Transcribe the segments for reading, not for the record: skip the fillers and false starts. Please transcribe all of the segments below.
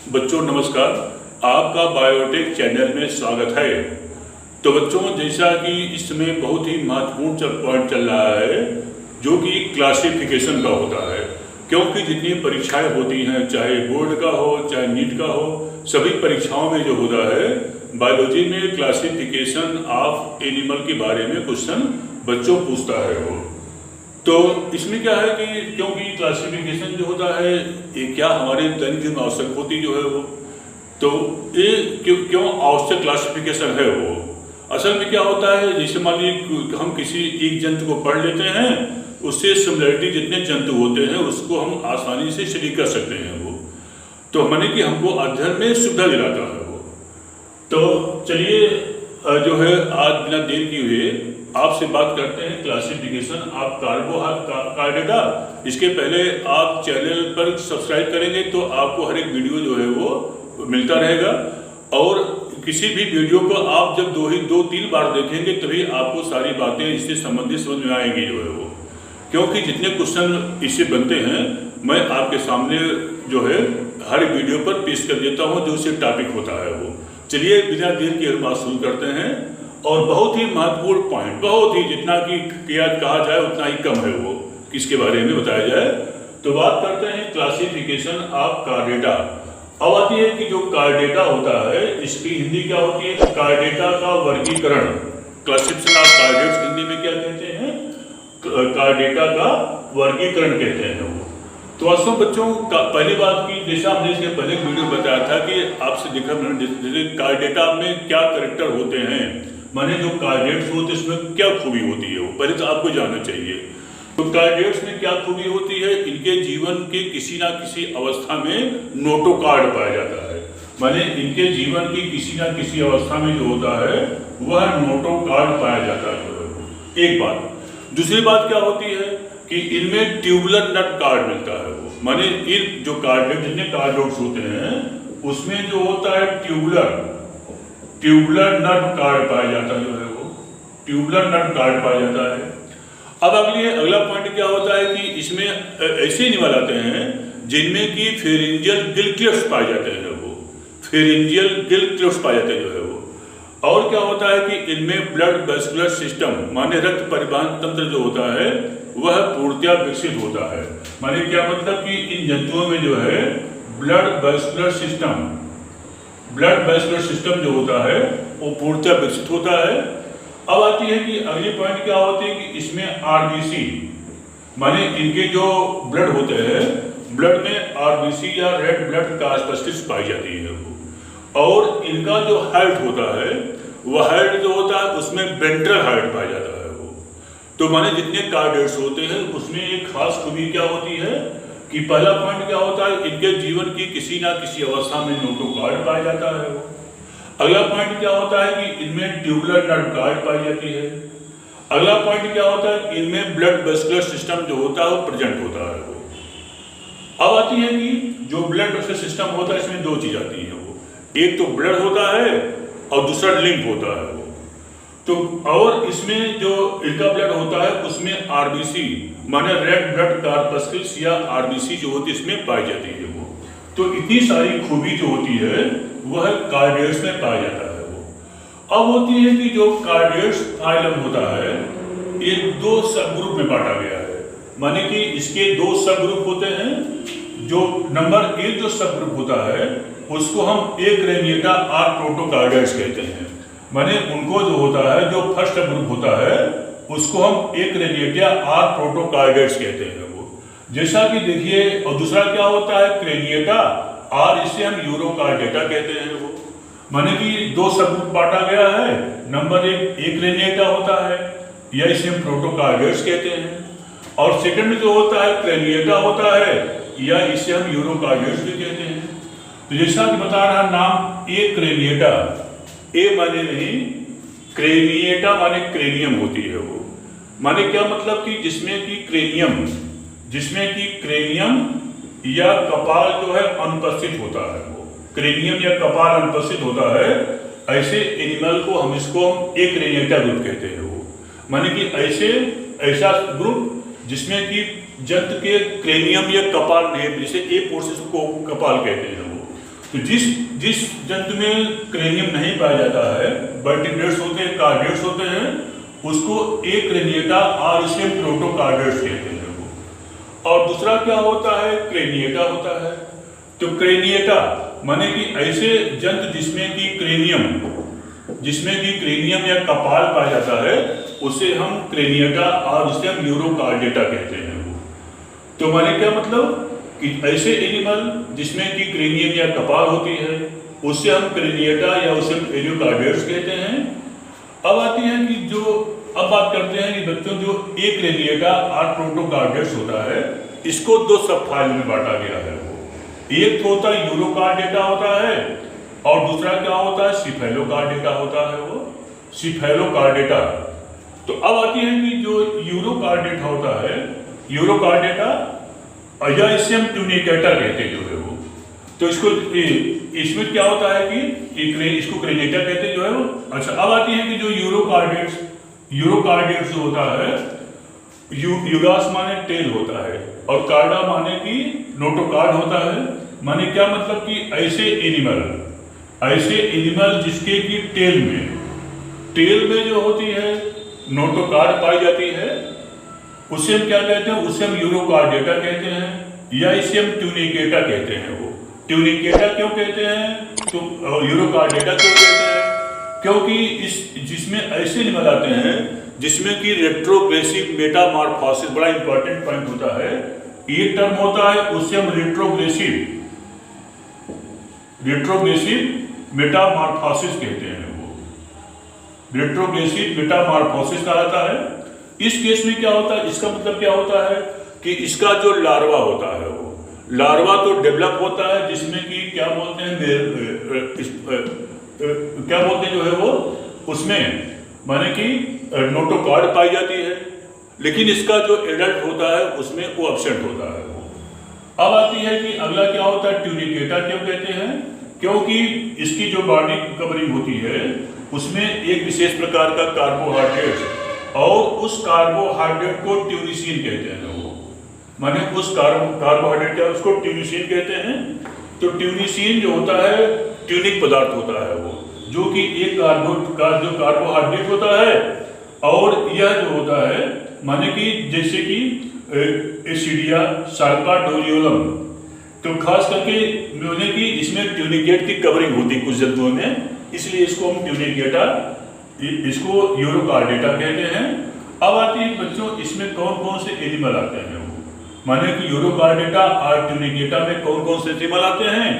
बच्चों नमस्कार, आपका बायोटेक चैनल में स्वागत है। तो बच्चों, जैसा कि इस समय बहुत ही महत्वपूर्ण पॉइंट चल रहा है जो कि क्लासिफिकेशन का होता है, क्योंकि जितनी परीक्षाएं होती हैं, चाहे बोर्ड का हो चाहे नीट का हो, सभी परीक्षाओं में जो होता है बायोलॉजी में क्लासिफिकेशन ऑफ एनिमल के बारे में क्वेश्चन बच्चों पूछता है वो। तो इसमें क्या है कि क्योंकि क्लासिफिकेशन जो होता है ये क्या हमारे दैनिक जीवन में आवश्यक होती जो है वो, तो ये क्यों आवश्यक क्लासिफिकेशन है वो। असल में क्या होता है, जैसे मान लीजिए हम किसी एक जंतु को पढ़ लेते हैं, उससे सिमिलरिटी जितने जंतु होते हैं उसको हम आसानी से स्टडी कर सकते हैं वो। तो माने कि हमको अध्ययन में सुविधा दिलाता है वो। तो चलिए जो है आज बिना देर किए हुए आपसे बात करते हैं क्लासिफिकेशन ऑफ कार्बोहाइड्रेटा। इसके पहले आप चैनल पर सब्सक्राइब करेंगे तो आपको हर एक वीडियो जो है वो मिलता रहेगा, और किसी भी वीडियो को आप जब दो तीन बार देखेंगे तभी आपको सारी बातें इससे संबंधित समझ में आएंगी जो है वो। क्योंकि जितने क्वेश्चन इससे बनते हैं मैं आपके सामने जो है हर वीडियो पर पेश कर देता हूँ जो उससे टॉपिक होता है वो। चलिए बिना देर की बात शुरू करते हैं, और बहुत ही महत्वपूर्ण पॉइंट, बहुत ही जितना कि कहा जाए उतना ही कम है वो, किसके बारे में बताया जाए। तो बात करते हैं क्लासिफिकेशन ऑफ कार्डेटा। अब आती है कि जो कार्डेटा होता है इसकी हिंदी क्या होती है, कार्डेटा का वर्गीकरण। क्लासिफिकेशन ऑफ कार्डेट्स हिंदी में क्या कहते हैं, कार्डेटा का वर्गीकरण कहते हैं वो। तो वास्तव बच्चों पहली बात की, जैसा हमने इसके पहले वीडियो बताया था कि आपसे देखा मैंने जैसे कार्डेटा में क्या कैरेक्टर होते हैं, माने जो कार्डेट्स होते हैं इसमें क्या खूबी होती है वो पहले तो आपको जानना चाहिए। तो कार्डेट्स में क्या खूबी होती है, इनके जीवन के किसी ना किसी अवस्था में नोटोकार्ड पाया जाता है। माने इनके जीवन की किसी ना किसी अवस्था में जो होता है वह नोटोकार्ड पाया जाता है, एक बात। दूसरी बात क्या होती है कि इनमें ट्यूबुलर नट कार्ड मिलता है वो, माने इन जो कार्डेट जितने कार्डोट्स होते हैं उसमें जो होता है ट्यूबुलर नट कार्ड पाया जाता है जो है वो, ट्यूबुलर नट कार्ड पाया जाता है। अब अगला पॉइंट क्या होता है कि इसमें ऐसे एनिमल आते हैं जिनमें कि फेरिंजियल गिल क्लिफ्स पाए जाते हैं वो, फेरिंजियल गिल क्लिफ्स पाए जाते हैं जो है वो। और क्या होता है कि इनमें ब्लड वेस्कुलर सिस्टम माने रक्त परिवहन तंत्र जो होता है वह पूर्णतया विकसित होता है। माने क्या मतलब कि इन जंतुओं में जो है ब्लड वेस्कुलर सिस्टम जो होता है वो पूर्णतया विकसित होता है। अब आती है कि अगली पॉइंट क्या होती है कि इसमें आरबीसी माने इनके जो ब्लड होते हैं, ब्लड में आरबीसी या रेड ब्लड कॉर्पस्कल्स पाई जाती है वो। और इनका जो हाइट होता है वह हाइट जो होता है उसमें वेंट्रल हाइट पाया जाता है वो। तो माने जितने कार्डेट्स होते हैं उसमें एक खास खूबी क्या होती है कि पहला पॉइंट क्या होता है, इनके जीवन की किसी ना किसी अवस्था में नोटोकार्ड पाया जाता है वो। अगला पॉइंट क्या होता है कि इनमें ट्यूबुलर नट कार्ड पाई जाती है। अगला पॉइंट क्या होता है, इनमें ब्लड वेस्कुलर सिस्टम जो होता है वो प्रेजेंट होता है वो। अब आती है कि जो ब्लड वेस्कुलर सिस्टम होता है इसमें दो चीज आती है वो, एक तो ब्लड होता है और दूसरा लिम्फ होता है वो। तो और इसमें जो इनका ब्लड होता है उसमें आरबीसी माने रेड ब्लड कॉर्पस्कल्स या आरबीसी जो होती है इसमें पाई जाती है वो। तो इतनी सारी खूबी जो होती है वह कार्डेट्स में पाया जाता है वो। अब होती है कि जो कार्डेट्स फाइलम होता है ये दो सब ग्रुप में बांटा गया है, माने कि इसके दो सब ग्रुप होते हैं। जो नंबर एक जो सब ग्रुप होता है उसको हम एक्रेनिएटा आर प्रोटोकार्डेट्स कहते हैं। माने उनको जो होता है जो फर्स्ट ग्रुप होता है उसको हम एक्रेनिएटा आर प्रोटोकार्डेट्स कहते हैं वो। जैसा कि देखिए, और दूसरा क्या होता है क्रेनिएटा और इसे हम यूरोकार्डेटा कहते हैं वो। माने कि दो सब ग्रुप बांटा गया है, नंबर एक एक्रेनिएटा होता है या इसे हम प्रोटोकार्डेट्स कहते हैं, और सेकंड जो होता है क्रेनिएटा होता है या इसे हम यूरोकार्डेट्स भी कहते हैं। तो जैसा कि बता रहा नाम एक्रेनिएटा, ए माने नहीं, क्रेनिएटा माने क्रेनियम होती है वो। माने क्या मतलब कि जिसमें कि क्रेनियम या कपाल जो है अनुपस्थित होता है वो, क्रेनियम या कपाल अनुपस्थित होता है, ऐसे एनिमल को हम एक्रेनिएटा ग्रुप कहते हैं वो। माने कि ऐसा ग्रुप जिसमें कि जंतु के क्रेनियम या कपाल नहीं, जैसे ए पोर्शन को कपाल कहते हैं वो। तो जिस जिस जंतु में क्रेनियम नहीं पाया जाता है, वर्टिब्रेट्स होते हैं, कार्डियड्स होते हैं, उसको एक्रेनिएटा और इसमें प्रोटोकार्डियड्स कहते हैं वो। और दूसरा क्या होता है, क्रेनिएटा होता है। तो क्रेनिएटा माने कि ऐसे जंतु जिसमें कि क्रेनियम या कपाल पाया जाता है, उसे हम क्रेनिएटा और उसे हम यूरोकार्डिएटा कहते हैं वो। तो माने क्या मतलब कि ऐसे एनिमल जिसमें कि क्रेनियम या कपाल होती है, उससे हम क्रेनिएटा या उसे यूरोकार्डियड्स कहते हैं। अब आती है कि अब बात करते हैं कि बच्चों जो एक्रेनिएटा और प्रोटोकार्डियड्स होता है, इसको दो सब फाइल में बांटा गया है वो। एक तो होता है यूरोकार्डिएटा होता है और दूसरा क्या होता है, सिफेलोकार्डिएटा होता है वो, सिफेलोकार्डिएटा। तो अब आती है कि जो यूरोकार्डिएटा होता है, यूरोकार्डिएटा या इसे हम ट्यूनिकेटा कहते हैं जो है वो। तो इसमें क्या होता है कि इसको क्रेनिएटा कहते हैं जो है वो। अच्छा, अब आती है कि जो यूरोकार्डियड्स जो होता है, यूरास माने टेल होता है और कार्डा माने कि नोटोकार्ड होता है। माने क्या मतलब कि ऐसे एनिमल जिसके की टेल में जो होती है नोटोकार्ड पाई जाती है, उसे हम क्या कहते हैं, उसे हम यूरोकार्डिएटा कहते हैं या इसे हम ट्यूनिकेटा कहते हैं वो। ट्यूनिकेटा क्यों कहते हैं तो यूरोकार्डिएटा क्यों कहते हैं, क्योंकि जिसमें ऐसे एनिमल आते हैं जिसमें कि रेट्रोग्रेसिव मेटामॉर्फोसिस बड़ा इंपॉर्टेंट पॉइंट होता है। एक टर्म होता है उसे हम रेट्रोग्रेसिव मेटामॉर्फोसिस कहते हैं वो। रेट्रोग्रेसिव मेटामॉर्फोसिस कहा जाता है। इस केस में क्या होता है, इसका मतलब क्या होता है कि इसका जो लार्वा होता है वो लार्वा तो डेवलप होता है, जिसमें कि क्या बोलते हैं जो है वो, उसमें माने कि नोटोकार्ड पाई जाती है, लेकिन इसका जो एडल्ट होता है उसमें वो एब्सेंट होता है वो। अब आती है कि अगला क्या होता है, ट्यूनिकेटा क्यों कहते हैं, क्योंकि इसकी जो बॉडी कवरिंग होती है उसमें एक विशेष प्रकार का कार्बोहाइड्रेट, और उस कार्बोहाइड्रेट को ट्यूनिसिन कहते हैं वो। माने उस कार्बोहाइड्रेट क्या उसको ट्यूनिसिन कहते हैं। तो ट्यूनिसिन जो होता है ट्यूनिक पदार्थ होता है वो, जो कि एक जो कार्बोहाइड्रेट होता है, और यह जो होता है माने कि जैसे कि एसिडिया साल्पाडोरियोलम। तो खास करके माने कि इसमें ट्यूनिकेट की कवरिंग होती है कुछ जंतुओं में, इसलिए इसको हम ट्यूनिकेटा, इसको यूरोकार्डिएटा कहते हैं। अब आती है बच्चों इसमें कौन कौन से एनिमल आते हैं वो, माने कि यूरोकार्डिएटा और ट्यूनिकेटा में कौन कौन से एनिमल आते हैं।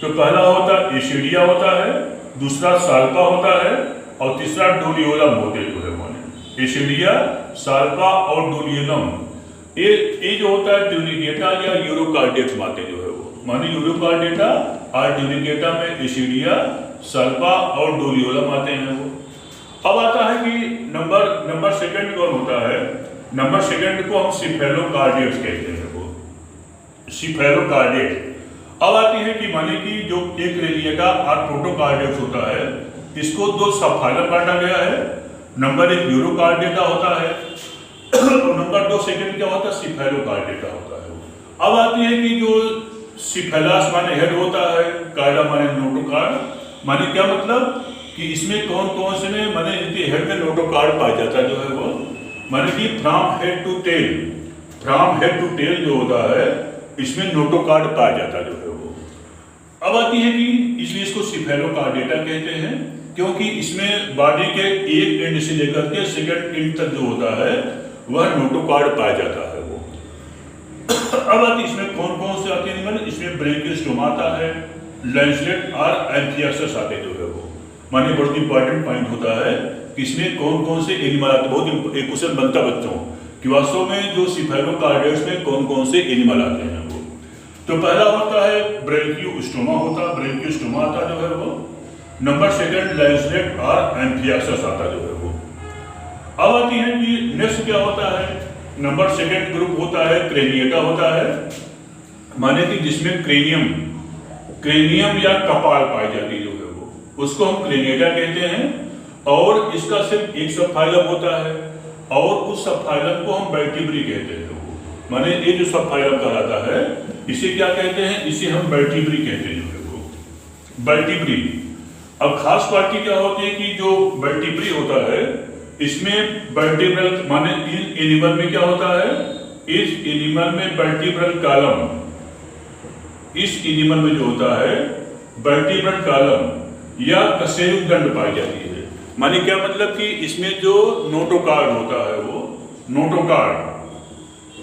तो पहला होता है एसिडिया होता है, दूसरा साल्पा होता है और तीसरा डोलियोलम होते जो है माने एसिडिया, साल्पा और डोलियोलम। ये जो होता है ट्यूनिकेटा या यूरोकार्डिएट्स माते जो है वो, माने यूरोकार्डिएटा और ट्यूनिकेटा में एसिडिया, साल्पा और डोलियोलम आते हैं वो। अब आता है कि नंबर सेकंड कौन होता है, नंबर सेकंड को हम सिफेलोकार्डियड्स कहते हैं वो, सिफेलोकार्डियड। अब आती है कि माने कि जो एक्रेनिएटा और प्रोटोकार्डियड्स होता है, इसको दो सब फाइलम बांटा गया है। नंबर एक यूरोकार्डिएटा होता है और नंबर दो सेकंड क्या होता है, सिफेलोकार्डिएटा होता है। अब आती है कि जो सिफेलास माने हेड होता है, कार्डा माने नोटोकार्ड। माने क्या मतलब कि इसमें कौन कौन से में माने इनके हेड में नोटोकार्ड पाया जाता है जो है वो, माने कि फ्रॉम हेड टू टेल जो होता है इसमें नोटोकार्ड पाया जाता है जो है वो। अब आती है कि इसलिए इसको सिफेलोकार्डिएटा कहते हैं, क्योंकि इसमें बॉडी के एक एंड से लेकर के सेकंड एंड तक जो होता है वह नोटोकार्ड पाया जाता है वो। अब आती इसमें कौन कौन से आते हैं एनिमल, इसमें ब्रैंकियोस्टोमा आता है, लैंसलेट और एंथियाक्सिस आते जो है वो। माने बहुत इंपॉर्टेंट पॉइंट होता है कि इसमें कौन कौन से एनिमल आते, बहुत एक क्वेश्चन बनता बच्चों कि वास्तव में जो सिफेलोकार्डियड्स में कौन कौन से एनिमल आते हैं वो। तो पहला होता है ब्रैंकियोस्टोमा आता जो है वो। नंबर सेकंड लैंसलेट और एंथियाक्सिस आता जो है वो। अब आती है कि नेक्स्ट क्या होता है, नंबर सेकंड ग्रुप होता है क्रेनिएटा होता है, माने कि जिसमें क्रेनियम या कपाल पाई जाती है जो है वो, उसको हम क्रेनिएटा कहते हैं। और इसका सिर्फ एक सब फाइलम होता है और उस सब फाइलम को हम वर्टिब्री कहते हैं। माने ये जो सब फाइलम कहलाता है इसे क्या कहते हैं, इसे हम वर्टिब्री कहते हैं जो है वो। वर्टिब्री। अब खास बात क्या होती है कि जो वर्टिब्री होता है इसमें वर्टिब्रल माने इन एनिमल में क्या होता है, इस एनिमल में वर्टिब्रल कॉलम, इस एनिमल में जो होता है वर्टिब्रल कॉलम या कशेरुक दंड पाई जाती है। माने क्या मतलब कि इसमें जो नोटोकार्ड होता है वो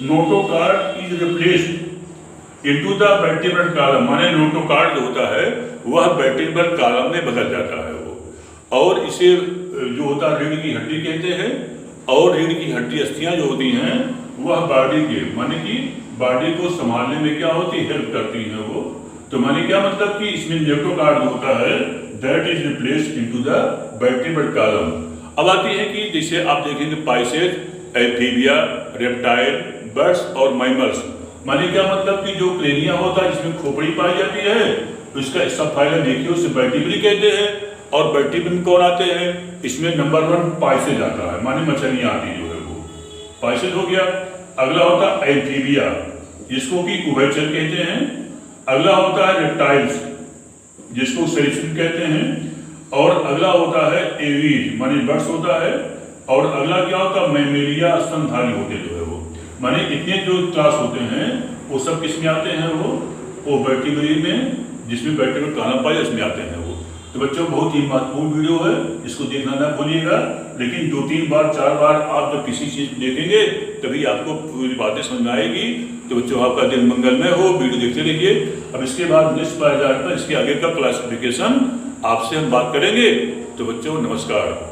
notochord is replaced into the vertebral column, माने नोटोकार्ड जो होता है वह वर्टिब्रल कॉलम में बदल जाता है वो, और इसे जो होता है रीढ़ की हड्डी कहते हैं। और रीढ़ की हड्डी अस्थियां जो होती हैं वह बॉडी के माने कि बॉडी को संभालने में क्या होती है, हेल्प करती हैं वो। तो माने क्या मतलब कि इसमें नोटोकार्ड जो होता है that is replaced into the vertebral column. अब आती है कि जैसे आप देखेंगे पाइसेज, एम्फीबिया, रेप्टाइल, बर्ड्स और मैमल्स। माने क्या मतलब कि जो क्रेनिया होता है जिसमें खोपड़ी पाई जाती है उसका सबफाइलम देखिए उसे वर्टिब्री कहते हैं। और वर्टिब्री में कौन आते हैं, इसमें नंबर 1 पाइसेज आता है, माने मछलियां आती जो है वो पाइसेज हो गया। अगला होता है एम्फीबिया जिसको कि उभयचर कहते हैं। अगला होता है रेप्टाइल्स जिसको सरीसृप कहते हैं। और अगला होता है एवीज माने बर्ड्स होता है। और अगला क्या होता है मैमेलिया, स्तनधारी होते जो है वो। माने इतने जो क्लास होते हैं वो सब किस में आते हैं, वो वर्टिब्री में, जिसमें वर्टिब्रल कॉलम पाए उसमें आते हैं वो। तो बच्चों बहुत ही महत्वपूर्ण वीडियो है, इसको देखना ना भूलिएगा। लेकिन 2-3 बार 4 बार आप जब किसी चीज देखेंगे तभी आपको पूरी बातें समझ में आएगी। तो बच्चों आपका दिन मंगलमय हो, वीडियो देखते रहिए। अब इसके बाद नेक्स्ट बार इसके आगे का क्लासिफिकेशन आपसे हम बात करेंगे। तो बच्चों नमस्कार।